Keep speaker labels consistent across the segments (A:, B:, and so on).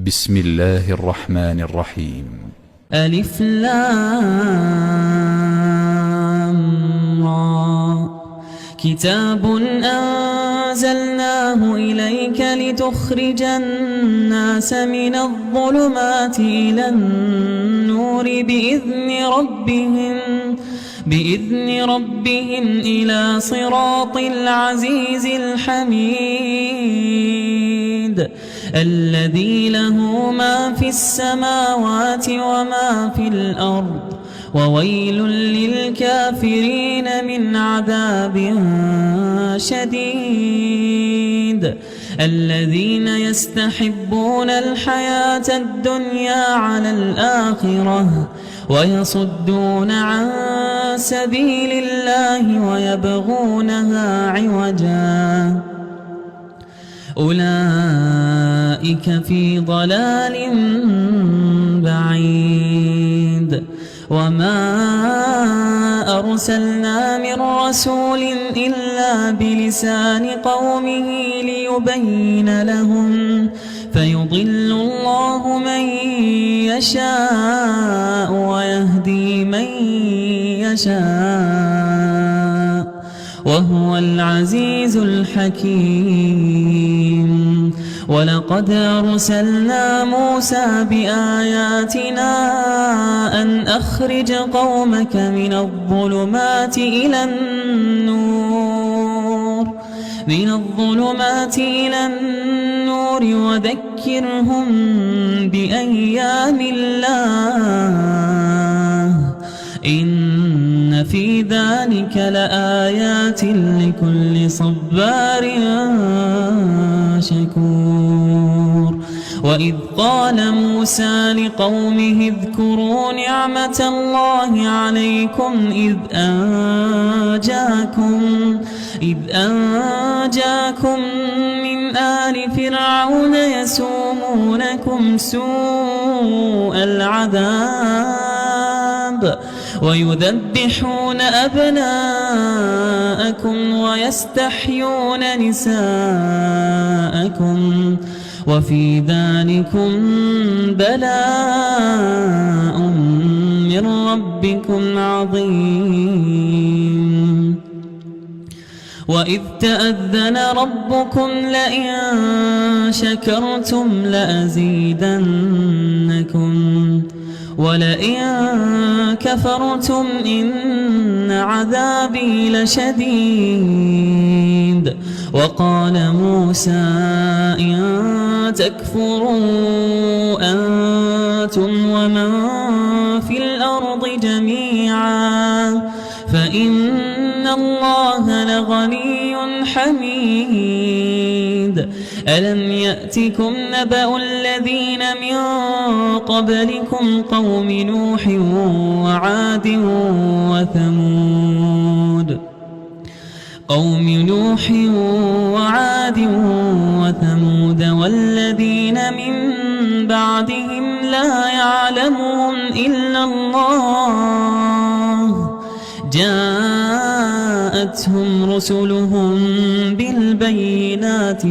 A: بسم الله الرحمن الرحيم.
B: ألف لام را. كتاب أنزلناه إليك لتخرج الناس من الظلمات إلى النور بإذن ربهم إلى صراط العزيز الحميد الذي له ما في السماوات وما في الأرض وويل للكافرين من عذاب شديد. الذين يستحبون الحياة الدنيا على الآخرة ويصدون عن سبيل الله ويبغونها عوجا أولئك في ضلال بعيد. وما أرسلنا من رسول إلا بلسان قومه ليبين لهم فيضل الله من يشاء ويهدي من يشاء وهو العزيز الحكيم. ولقد أرسلنا موسى بآياتنا أن أخرج قومك من الظلمات إلى النور وذكرهم بأيام الله إن في ذلك لآيات لكل صبار شكور. وإذ قال موسى لقومه اذكروا نعمة الله عليكم إذ أنجاكم من آل فرعون يسومونكم سوء العذاب ويذبحون أبناءكم ويستحيون نساءكم وفي ذلكم بلاء من ربكم عظيم. وإذ تأذن ربكم لئن شكرتم لأزيدنكم ولئن كفرتم إن عذابي لشديد. وقال موسى إن تكفروا أنتم ومن في الأرض جميعا فإن الله لغني حميد. ألم يأتكم نبأ الذين من قبلكم قوم نوح وعاد وثمود والذين من بعدهم لا يعلمهم إلا الله جاءتهم رسلهم بالبينات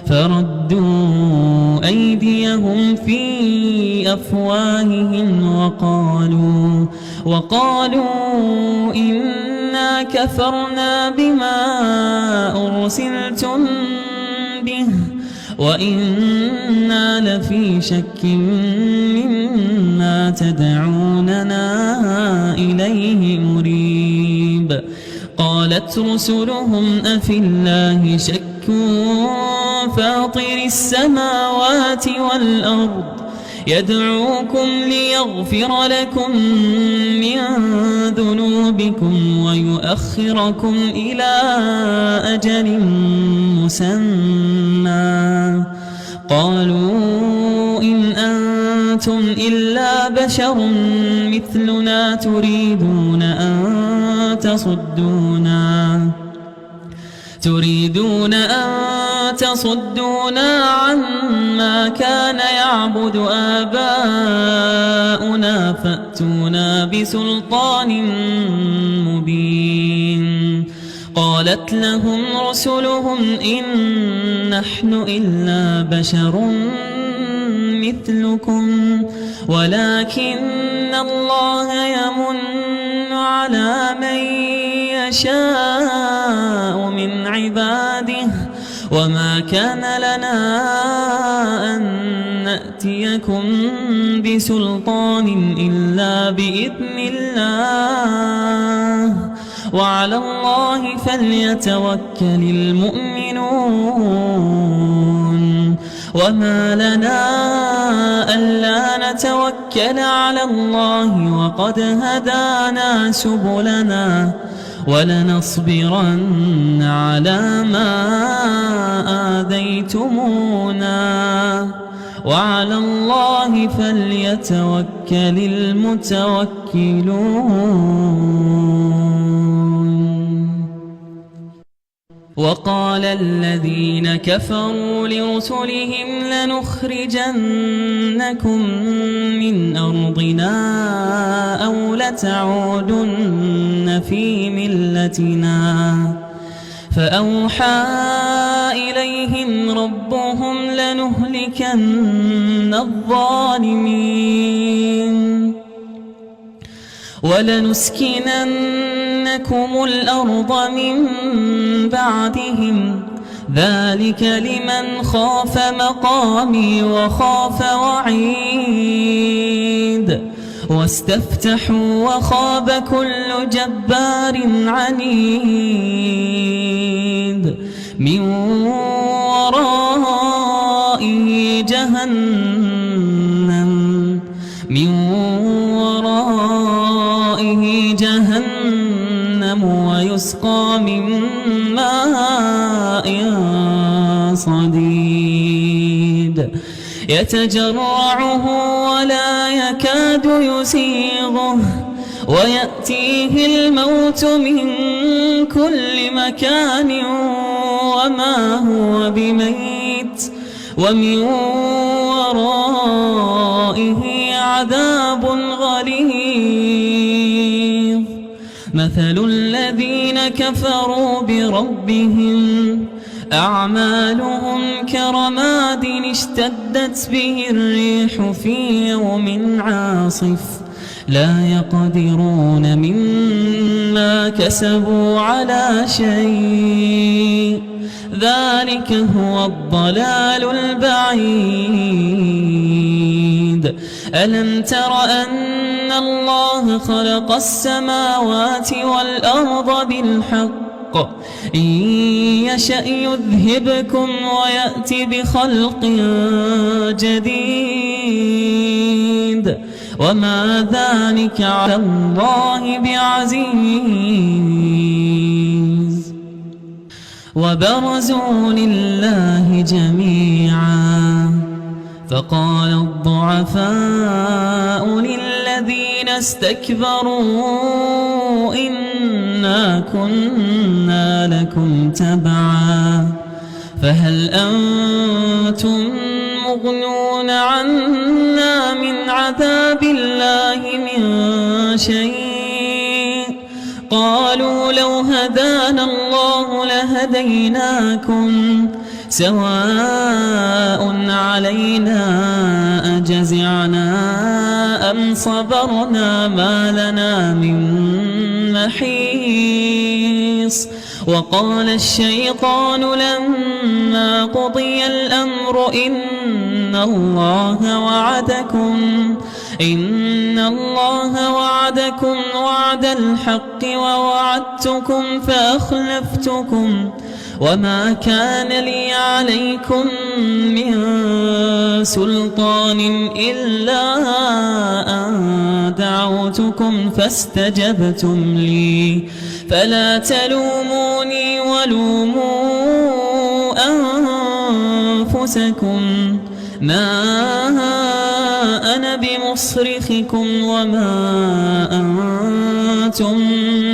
B: فردوا أيديهم في أفواههم وقالوا إنا كفرنا بما أرسلتم به وإنا لفي شك مما تدعوننا إليه مريب. قالت رسلهم أفي الله شك فاطر السماوات والأرض يدعوكم ليغفر لكم من ذنوبكم ويؤخركم إلى أجل مسمى قالوا إن أنتم إلا بشر مثلنا تريدون أن تصدونا عما كان يعبد آباؤنا فأتونا بسلطان مبين. قالت لهم رسلهم إن نحن إلا بشر مثلكم ولكن الله يمن على من يشاء من عباده وما كان لنا أن نأتيكم بسلطان إلا بإذن الله وعلى الله فليتوكل المؤمنون وما لنا ألا نتوكل على الله وقد هدانا سبلنا ولنصبرن على ما آذيتمونا وعلى الله فليتوكل المتوكلون. وقال الذين كفروا لرسلهم لنخرجنكم من أرضنا أو لتعودن في ملتنا فأوحى إليهم ربهم لنهلكن الظالمين ولنسكننكم الأرض من بعدهم ذلك لمن خاف مقامي وخاف وعيد واستفتحوا وخاب كل جبار عنيد من ورائه جهنم ويسقى من ماء صديد يتجرعه ولا يكاد يسيغه ويأتيه الموت من كل مكان وما هو بميت ومن ورائه عذاب غليظ. مثل الذين كفروا بربهم أعمالهم كرماد اشتدت به الريح في يوم عاصف لا يقدرون مما كسبوا على شيء ذلك هو الضلال البعيد. ألم تر أن الله خلق السماوات والأرض بالحق إن يشأ يذهبكم ويأتي بخلق جديد وما ذلك على الله بعزيز. وبرزوا لله جميعا فقال الضعفاء للذين استكبروا إنا كنا لكم تبعا فهل أنتم مغنون عنا من عذاب الله من شيء قالوا لو هدانا الله لهديناكم سواء علينا أجزعنا أم صبرنا ما لنا من محيص. وقال الشيطان لما قضي الأمر إن الله وعدكم وعد الحق ووعدتكم فأخلفتكم وما كان لي عليكم من سلطان إلا أن دعوتكم فاستجبتم لي فلا تلوموني ولوموا أنفسكم ما أنا بمصرخكم وما أنتم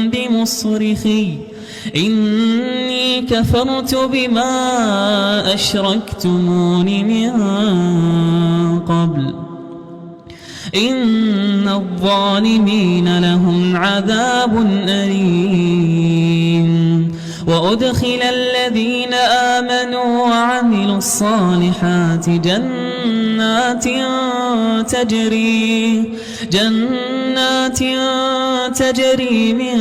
B: بمصرخي إني كفرت بما أشركتمون من قبل إن الظالمين لهم عذاب أليم. وأدخل الذين آمنوا وعملوا الصالحات جنات تجري من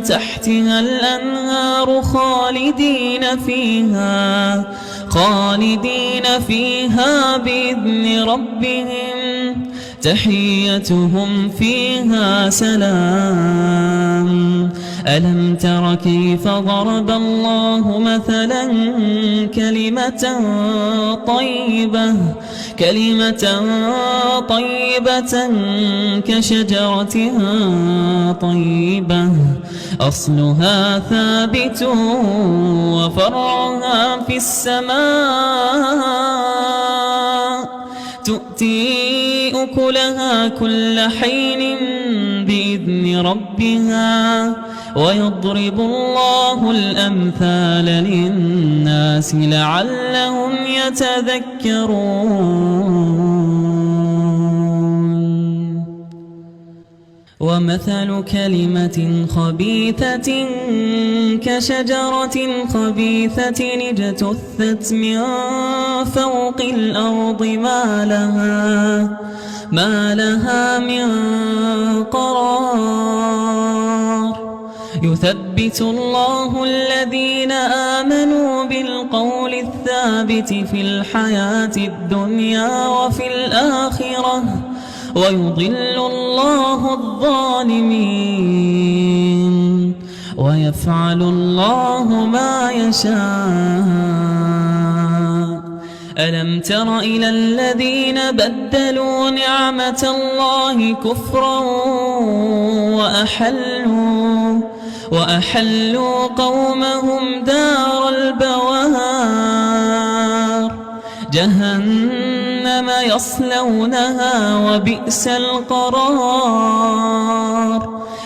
B: تحتها الأنهار خالدين فيها بإذن ربهم تحيتهم فيها سلام. ألم تر كيف ضرب الله مثلا كلمة طيبة كشجرة طيبة أصلها ثابت وفرعها في السماء تؤتي أكلها كل حين بإذن ربها ويضرب الله الأمثال للناس لعلهم يتذكرون. ومثل كلمة خبيثة كشجرة خبيثة اجتثت من فوق الأرض ما لها من قرار. يثبت الله الذين آمنوا بالقول الثابت في الحياة الدنيا وفي الآخرة ويضل الله الظالمين ويفعل الله ما يشاء. ألم تر إلى الذين بدلوا نعمة الله كفرا وأحلوا قومهم دار البوار جهنم يصلونها وبئس القرار.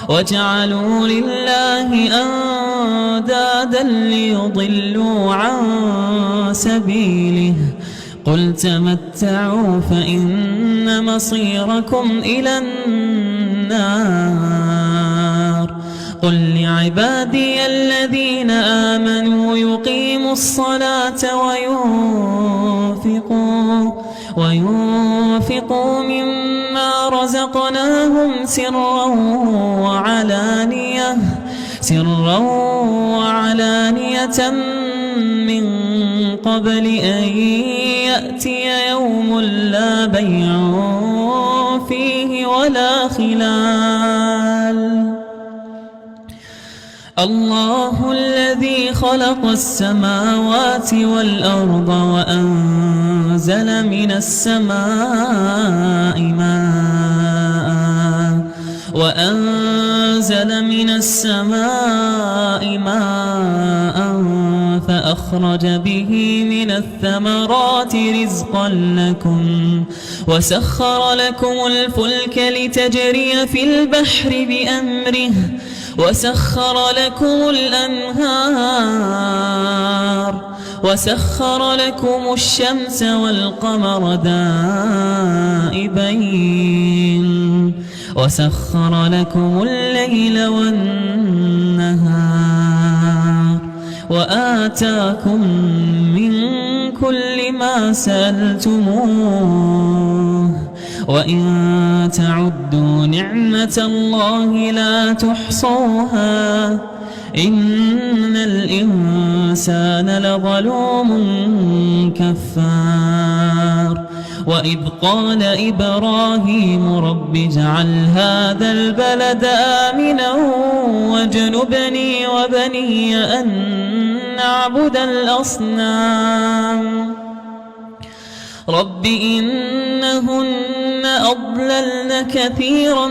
B: وجعلوا لله أندادا ليضلوا عن سبيله قل تمتعوا فإن مصيركم إلى النار. قل لعبادي الذين آمنوا يقيموا الصلاة وينفقوا مما رزقناهم سرا وعلانية من قبل أن يأتي يوم لا بيع فيه ولا خلال. الله الذي خلق السماوات والأرض وأنزل من السماء ماء فأخرج به من الثمرات رزقا لكم وسخر لكم الفلك لتجري في البحر بأمره وسخر لكم الأنهار وسخر لكم الشمس والقمر دائبين وسخر لكم الليل والنهار وآتاكم من كل ما سألتموه وإن تعدوا نعمة الله لا تحصوها إن الإنسان لظلوم كفار. وإذ قال إبراهيم رب اجعل هذا البلد آمنا واجنبني وبني أن نعبد الأصنام. رب إنهن أضللن كثيرا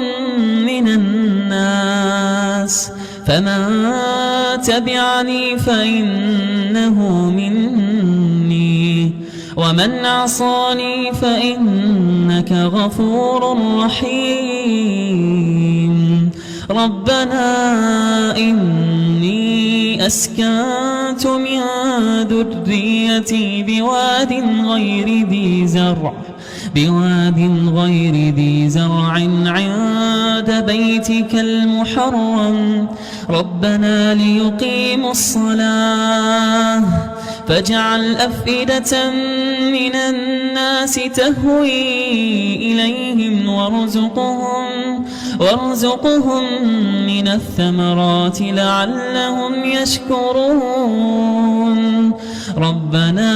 B: من الناس فمن تبعني فإنه مني ومن عصاني فإنك غفور رحيم. ربنا إني أسكنت من ذريتي بواد غير ذي زرع عند بيتك المحرم ربنا ليقيموا الصلاة فاجعل أفئدة من الناس تهوي إليهم وارزقهم من الثمرات لعلهم يشكرون ربنا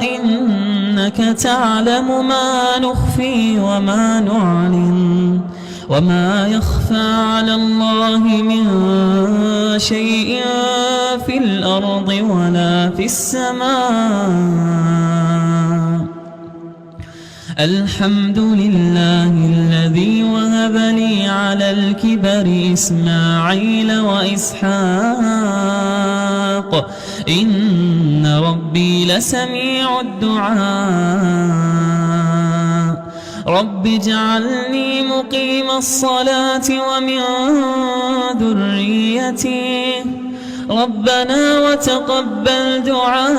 B: إنك تعلم ما نخفي وما نعلن وما يخفى على الله من شيء في الأرض ولا في السماء الحمد لله الذي وهب لي على الكبر إسماعيل وإسحاق إن ربي لسميع الدعاء رب اجعلني مقيم الصلاة ومن ذريتي ربنا وتقبل دعاء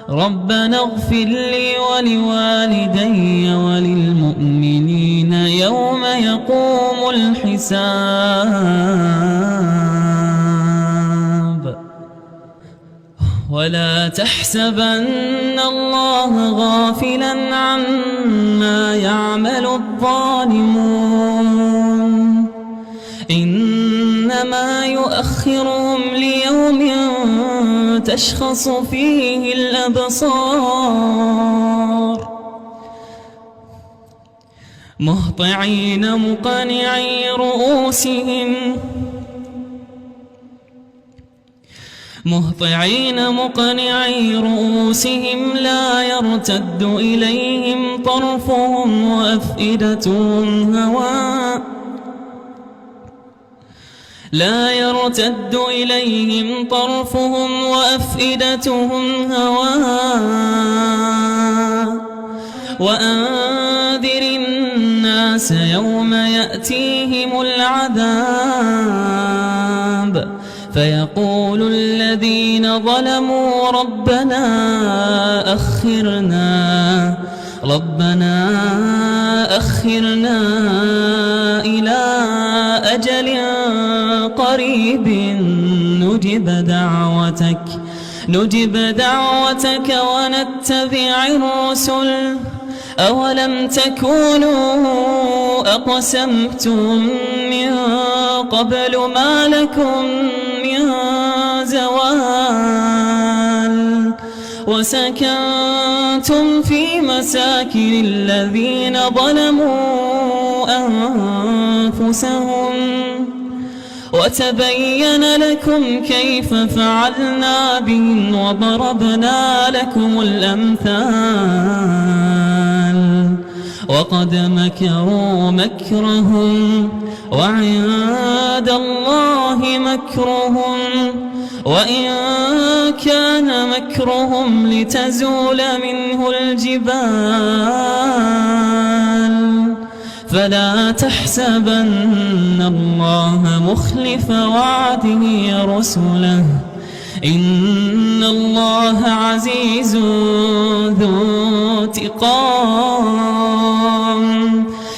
B: ربنا اغفر لي ولوالدي وللمؤمنين يوم يقوم الحساب ولا تحسبن الله غافلا عما يعمل الظالمون إنما يؤخرهم ليوم تشخص فيه الأبصار مهطعين مقنعي رؤوسهم لا يرتد إليهم طرفهم وأفئدتهم هواء وأنذر الناس يوم يأتيهم العذاب فيقول الذين ظلموا ربنا أخرنا إلى أجل قريب نجب دعوتك ونتبع الرسل أولم تكونوا أقسمتم من قبل ما لكم من زوال وسكنتم في مساكن الذين ظلموا أنفسهم وتبين لكم كيف فعلنا بهم وضربنا لكم الأمثال وقد مكروا مكرهم وعند الله مكرهم وإن كان مكرهم لتزول منه الجبال فلا تحسبن الله مخلف وعده رسله إن الله عزيز ذو انتقام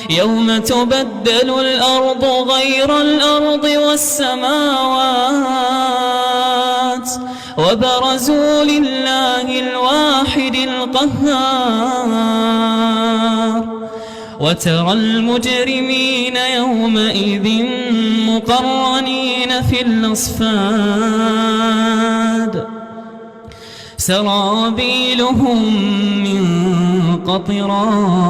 B: يوم تبدل الأرض غير الأرض والسماوات وبرزوا لله الواحد القهار وترى المجرمين يومئذ مقرنين في الأصفاد سرابيلهم من قطران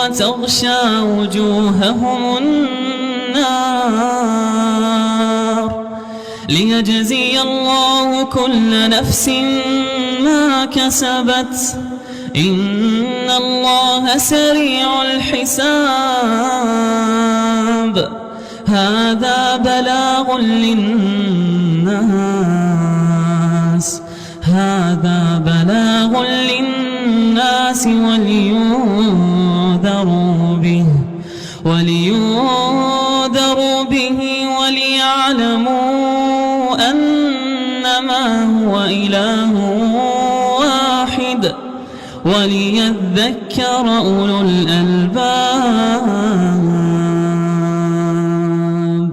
B: وتغشى وجوههم النار ليجزي الله كل نفس ما كسبت إن الله سريع الحساب هذا بلاغ للناس للناس هذا بلاغ للناس ولينذروا به وليعلموا أنما هو إله واحد وليذكر أولو الألباب.